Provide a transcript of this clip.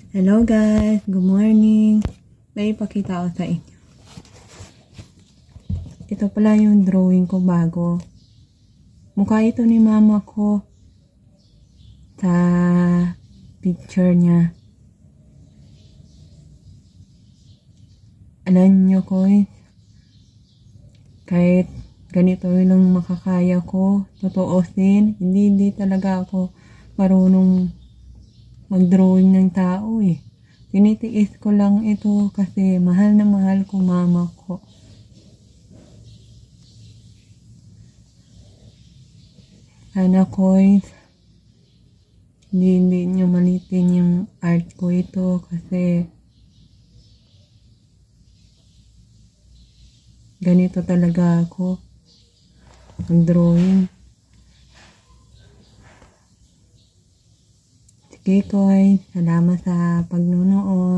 Hello guys, good morning. May ipakita ko sa inyo. Ito pala yung drawing ko bago. Mukha ito ni mama ko sa picture niya. Alam nyo ko kahit ganito lang makakaya ko, tutuusin, hindi talaga ako marunong mag-drawing ng tao Tinitiis ko lang ito kasi mahal na mahal ko mama ko. Sana ko hindi nyo malitin yung art ko ito kasi ganito talaga ako mag-drawing. Sige guys, salamat sa pagnunood.